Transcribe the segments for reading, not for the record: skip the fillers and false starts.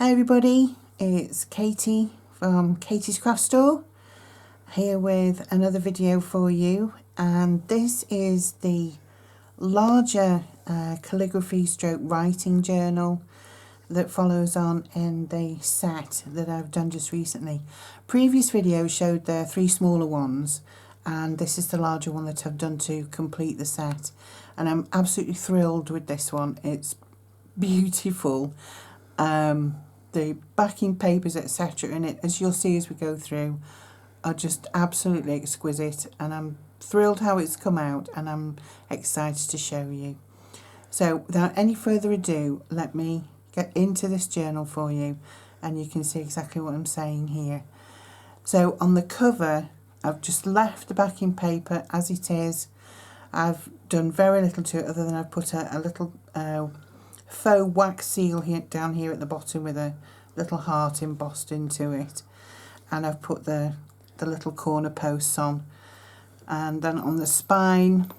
Hi everybody, it's Katie from Katie's Craft Store here with another video for you, and this is the larger calligraphy stroke writing journal that follows on in the set that I've done just recently. Previous video showed the three smaller ones, and this is the larger one that I've done to complete the set, and I'm absolutely thrilled with this one. It's beautiful. The backing papers, etc. in it, as you'll see as we go through, are just absolutely exquisite, and I'm thrilled how it's come out, and I'm excited to show you. So without any further ado, let me get into this journal for you, and you can see exactly what I'm saying here. So on the cover, I've just left the backing paper as it is. I've done very little to it other than I've put a little faux wax seal here down here at the bottom with a little heart embossed into it, and I've put the little corner posts on, and then on the spine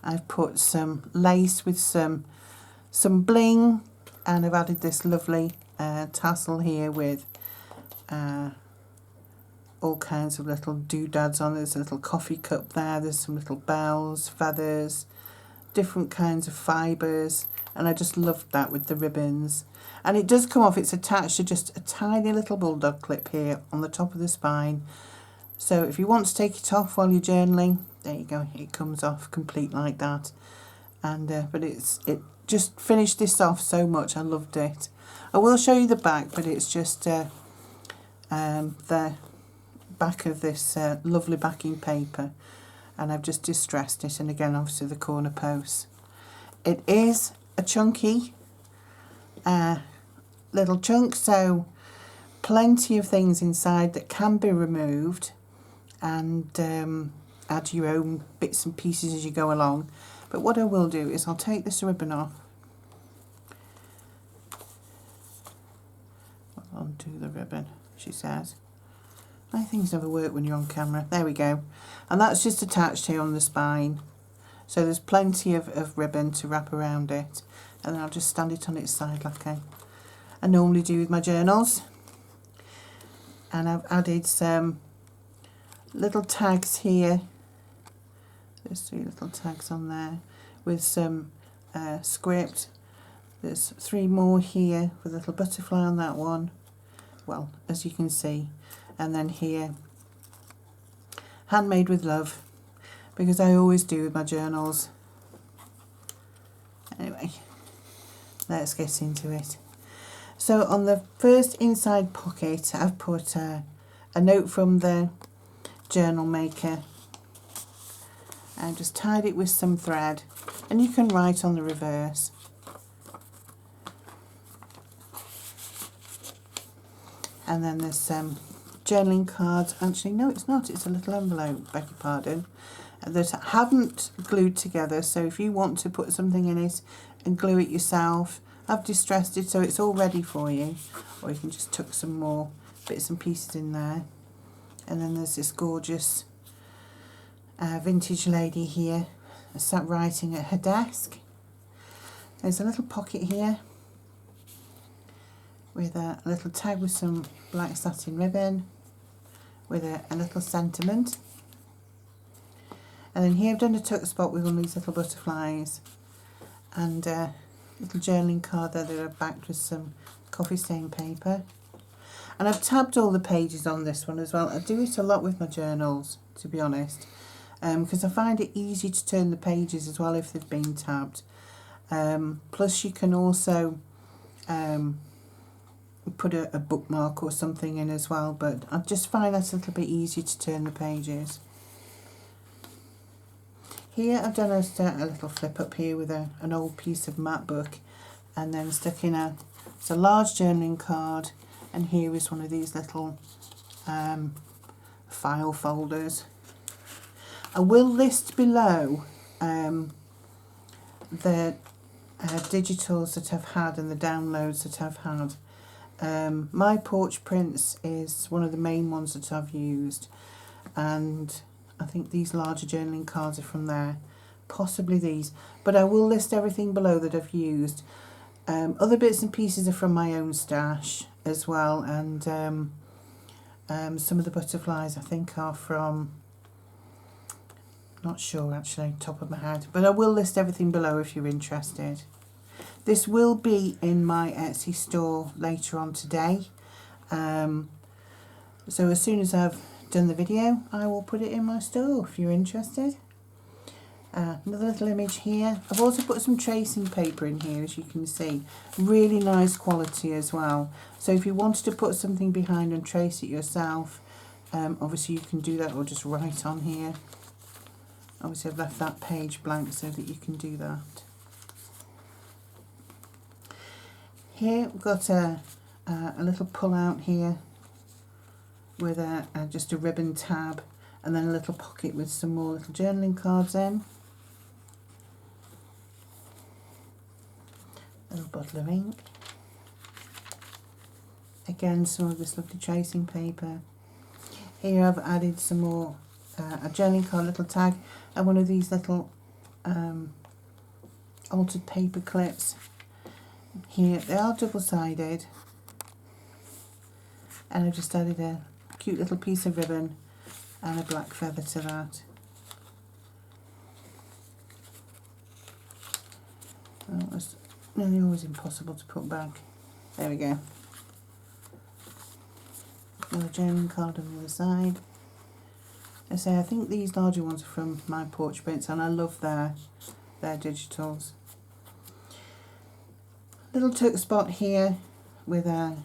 I've put some lace with some bling, and I've added this lovely tassel here with all kinds of little doodads on. There's a little coffee cup there, there's some little bells, feathers, different kinds of fibres, and I just loved that with the ribbons. And it does come off, it's attached to just a tiny little bulldog clip here on the top of the spine, so if you want to take it off while you're journaling, there you go, it comes off complete like that. And but it just finished this off so much, I loved it. I will show you the back, but it's just the back of this lovely backing paper, and I've just distressed it, and again obviously the corner posts. It is a chunky little chunk, so plenty of things inside that can be removed, and add your own bits and pieces as you go along. But what I will do is I'll take this ribbon off, I'll undo the ribbon, she says. My things never work when you're on camera. There we go. And that's just attached here on the spine. So there's plenty of ribbon to wrap around it. And then I'll just stand it on its side like I normally do with my journals. And I've added some little tags here. There's 3 little tags on there with some script. There's 3 more here with a little butterfly on that one. Well, as you can see. And then here, handmade with love, because I always do with my journals. Anyway, let's get into it. So on the first inside pocket, I've put a note from the journal maker. I've just tied it with some thread, and you can write on the reverse. And then there's some journaling cards. Actually, no, it's not. It's a little envelope, beg your pardon, that I haven't glued together. So if you want to put something in it and glue it yourself, I've distressed it so it's all ready for you. Or you can just tuck some more bits and pieces in there. And then there's this gorgeous vintage lady here sat writing at her desk. There's a little pocket here with a little tag with some black satin ribbon with a little sentiment. And then here I've done a tuck spot with one of these little butterflies, and a little journaling card there that I've backed with some coffee stain paper. And I've tabbed all the pages on this one as well. I do it a lot with my journals, to be honest, because I find it easy to turn the pages as well if they've been tabbed. Plus you can also put a bookmark or something in as well, but I just find that a little bit easier to turn the pages. Here I've done a little flip up here with an old piece of mat book, and then stuck in it's a large journaling card, and here is one of these little file folders. I will list below the digitals that I've had and the downloads that I've had. My Porch Prints is one of the main ones that I've used, and I think these larger journaling cards are from there, possibly these, but I will list everything below that I've used. Other bits and pieces are from my own stash as well, and some of the butterflies I think are from, not sure actually, top of my head, but I will list everything below if you're interested. This will be in my Etsy store later on today, so as soon as I've done the video I will put it in my store if you're interested. Another little image here. I've also put some tracing paper in here, as you can see. Really nice quality as well. So if you wanted to put something behind and trace it yourself, obviously you can do that, or just write on here. Obviously I've left that page blank so that you can do that. Here we've got a little pull out here with just a ribbon tab, and then a little pocket with some more little journaling cards in. A little bottle of ink. Again, some of this lovely tracing paper. Here I've added some more, a journaling card, little tag, and one of these little altered paper clips. Here they are double-sided, and I've just added a cute little piece of ribbon and a black feather to that. Oh, it's nearly always impossible to put back. There we go. Another journaling card on the other side. I say, I think these larger ones are from My Porch Prints, and I love their digitals. Little tuck spot here with a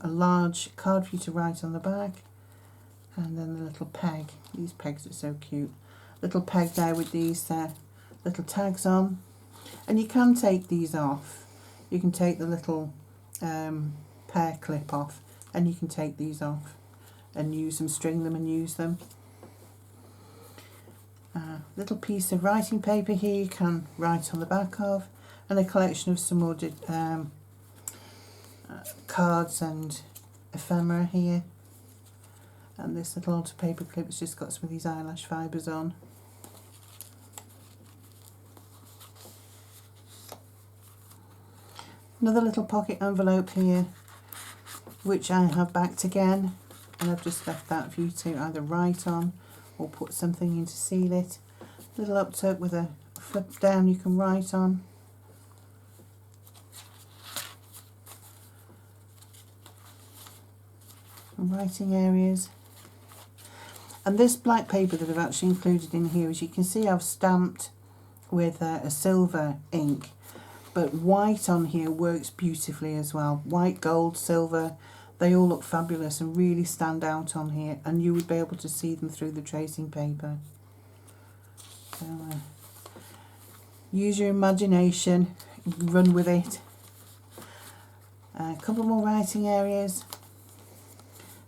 large card for you to write on the back, and then the little peg. These pegs are so cute. Little peg there with these little tags on, and you can take these off. You can take the little pear clip off, and you can take these off and use them, string them and use them. Little piece of writing paper here you can write on the back of, and a collection of some more cards and ephemera here. And this little altered paper clip has just got some of these eyelash fibres on. Another little pocket envelope here, which I have backed again, and I've just left that for you to either write on or put something in to seal it. Little uptuck with a flip down you can write on. And writing areas. And this black paper that I've actually included in here, as you can see, I've stamped with a silver ink, but white on here works beautifully as well. White, gold, silver, they all look fabulous and really stand out on here, and you would be able to see them through the tracing paper. So use your imagination, run with it. A couple more writing areas,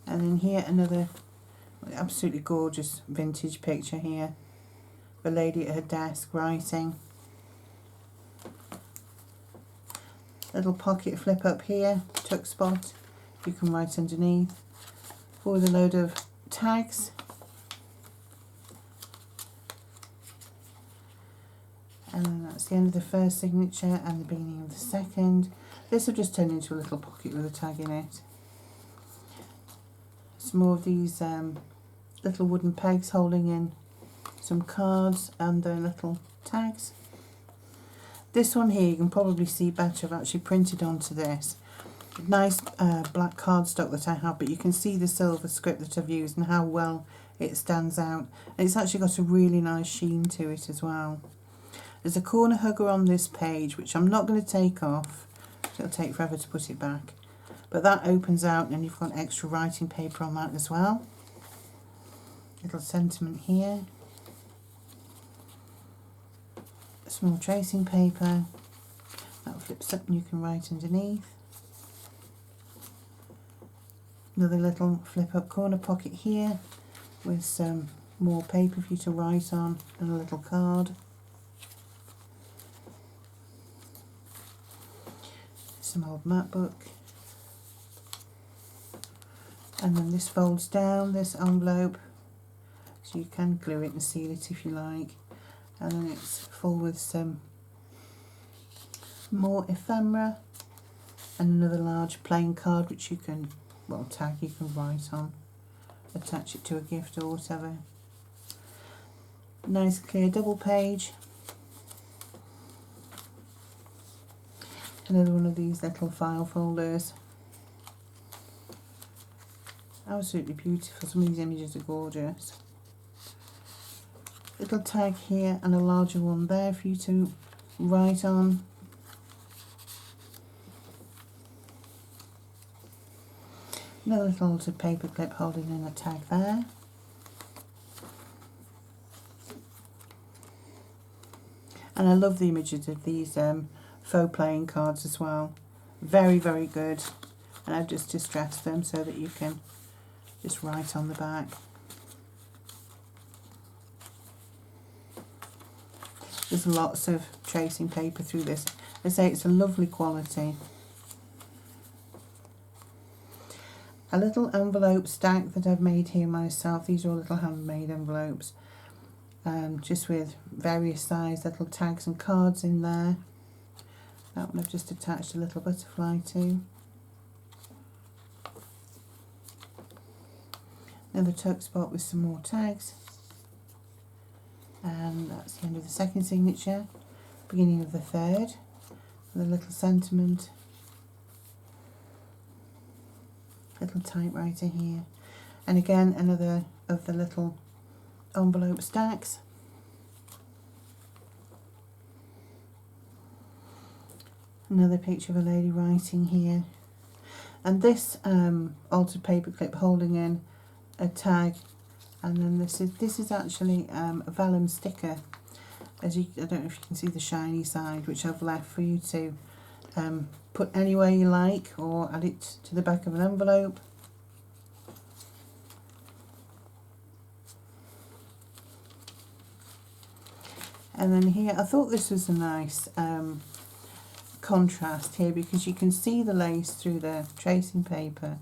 and then here another absolutely gorgeous vintage picture here. The lady at her desk writing. Little pocket flip up here, tuck spot, you can write underneath, with a load of tags. And then that's the end of the first signature and the beginning of the second. This will just turn into a little pocket with a tag in it. Some more of these little wooden pegs holding in some cards and their little tags. This one here you can probably see better. I've actually printed onto this. Nice black cardstock that I have, but you can see the silver script that I've used and how well it stands out. And it's actually got a really nice sheen to it as well. There's a corner hugger on this page, which I'm not going to take off. It'll take forever to put it back. But that opens out and you've got extra writing paper on that as well. Little sentiment here. Small tracing paper. That flips up and you can write underneath. Another little flip up corner pocket here with some more paper for you to write on and a little card. Some old map book. And then this folds down, this envelope, so you can glue it and seal it if you like. And then it's full with some Some more ephemera and another large plain card which you can, well, tag, you can write on, attach it to a gift or whatever. Nice clear double page. Another one of these little file folders. Absolutely beautiful, some of these images are gorgeous. Little tag here and a larger one there for you to write on. Another little altered paper clip holding in a tag there. And I love the images of these faux playing cards as well. Very, very good. And I've just distressed them so that you can just write on the back. There's lots of tracing paper through this. I say it's a lovely quality. A little envelope stack that I've made here myself. These are all little handmade envelopes. Just with various size little tags and cards in there. That one I've just attached a little butterfly to. Another tuck spot with some more tags. And that's the end of the second signature. Beginning of the third. With a little sentiment. Little typewriter here. And again, another of the little envelope stacks. Another picture of a lady writing here. And this altered paper clip holding in a tag, and then this is actually a vellum sticker. I don't know if you can see the shiny side, which I've left for you to put anywhere you like, or add it to the back of an envelope. And then here, I thought this was a nice contrast here, because you can see the lace through the tracing paper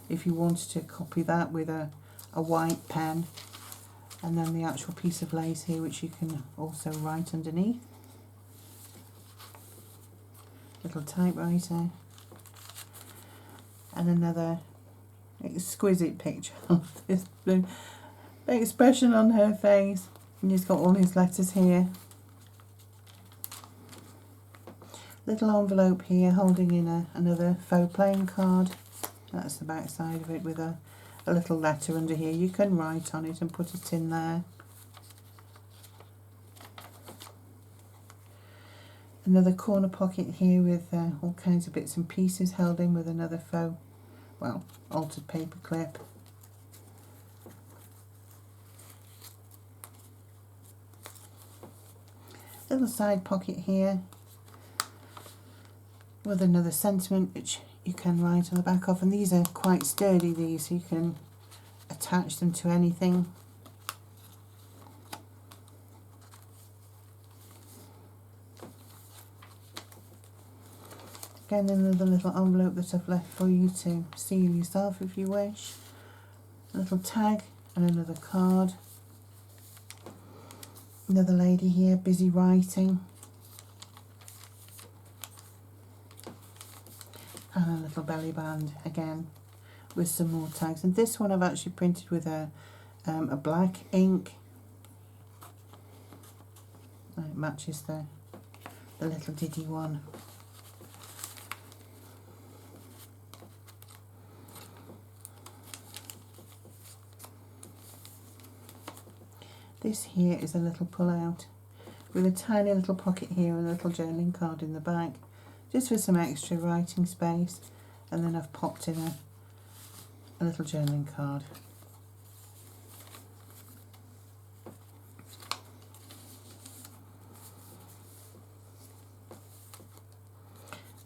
if you wanted to copy that with a white pen, and then the actual piece of lace here which you can also write underneath. Little typewriter, and another exquisite picture of this blue expression on her face, and he's got all his letters here. Little envelope here holding in another faux playing card. That's the back side of it, with a little letter under here. You can write on it and put it in there. Another corner pocket here with all kinds of bits and pieces held in with another faux, well, altered paper clip. Little side pocket here with another sentiment which you can write on the back of, and these are quite sturdy, these, so you can attach them to anything. Again, another little envelope that I've left for you to seal yourself if you wish. A little tag and another card. Another lady here busy writing. And a little belly band again with some more tags, and this one I've actually printed with a black ink. It matches the little diddy one. This here is a little pull out with a tiny little pocket here and a little journaling card in the back, just for some extra writing space, and then I've popped in a little journaling card.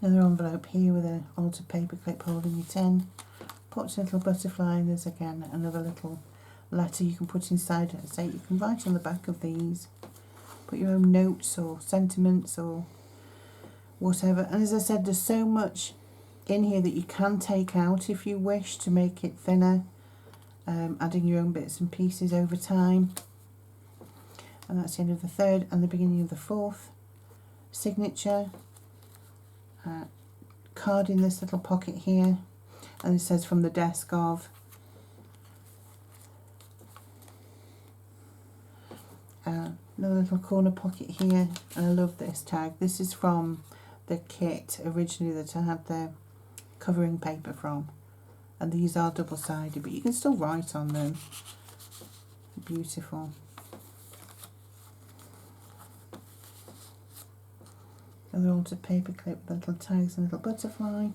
Another envelope here with an altered paper clip holding it in. Popped a little butterfly, and there's again another little letter you can put inside. Say you can write on the back of these, put your own notes or sentiments or whatever. And as I said, there's so much in here that you can take out if you wish to make it thinner, adding your own bits and pieces over time. And that's the end of the third and the beginning of the fourth signature. card in this little pocket here, and it says from the desk of. Another little corner pocket here, and I love this tag. This is from the kit originally that I had the covering paper from, and these are double-sided, but you can still write on them. Beautiful. Another altered paper clip with little tags and a little butterfly.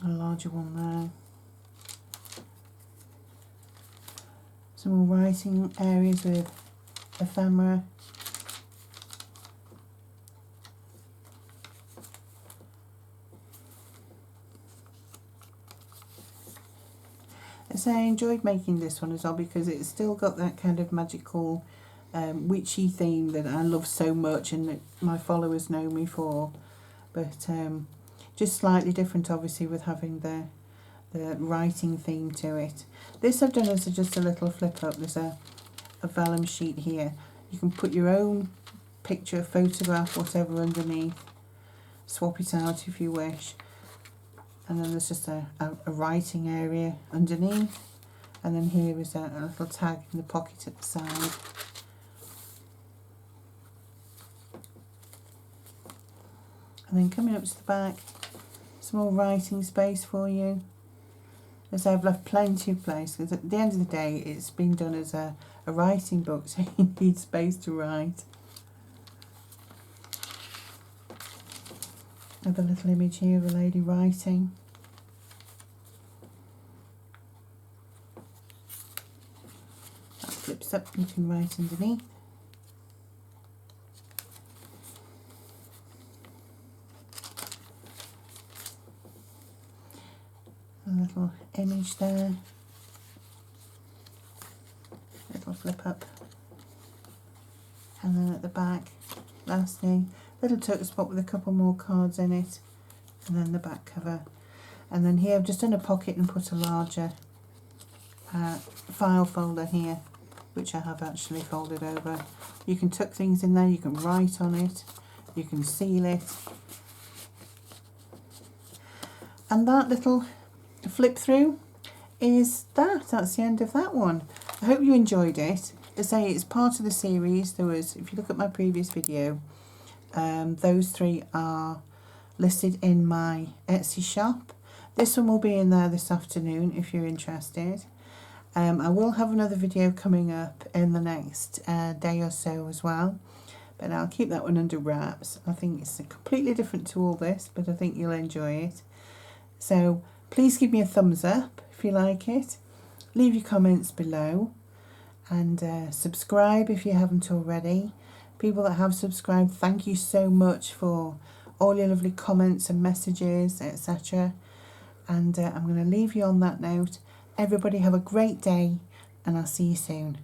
A larger one there. Some more writing areas with ephemera. So I enjoyed making this one as well because it's still got that kind of magical witchy theme that I love so much and that my followers know me for, but just slightly different obviously with having the writing theme to it. This I've done as just a little flip up. There's a vellum sheet here. You can put your own picture, photograph, whatever underneath, swap it out if you wish, and then there's just a writing area underneath, and then here is a little tag in the pocket at the side. And then coming up to the back, some more writing space for you. As I've left plenty of place, because at the end of the day it's been done as a writing book, so you need space to write. Another little image here of a lady writing. That flips up, you can write underneath. A little image there, little flip up, and then at the back, lastly, little tuck spot with a couple more cards in it, and then the back cover. And then here I've just done a pocket and put a larger file folder here, which I have actually folded over. You can tuck things in there, you can write on it, you can seal it, and that little flip through is that's the end of that one. I hope you enjoyed it. As I say, it's part of the series. There was, if you look at my previous video, those three are listed in my Etsy shop. This one will be in there this afternoon if you're interested. I will have another video coming up in the next day or so as well, but I'll keep that one under wraps. I think it's completely different to all this, but I think you'll enjoy it. So please give me a thumbs up if you like it, leave your comments below, and subscribe if you haven't already. People that have subscribed, thank you so much for all your lovely comments and messages, etc. And I'm going to leave you on that note. Everybody have a great day, and I'll see you soon.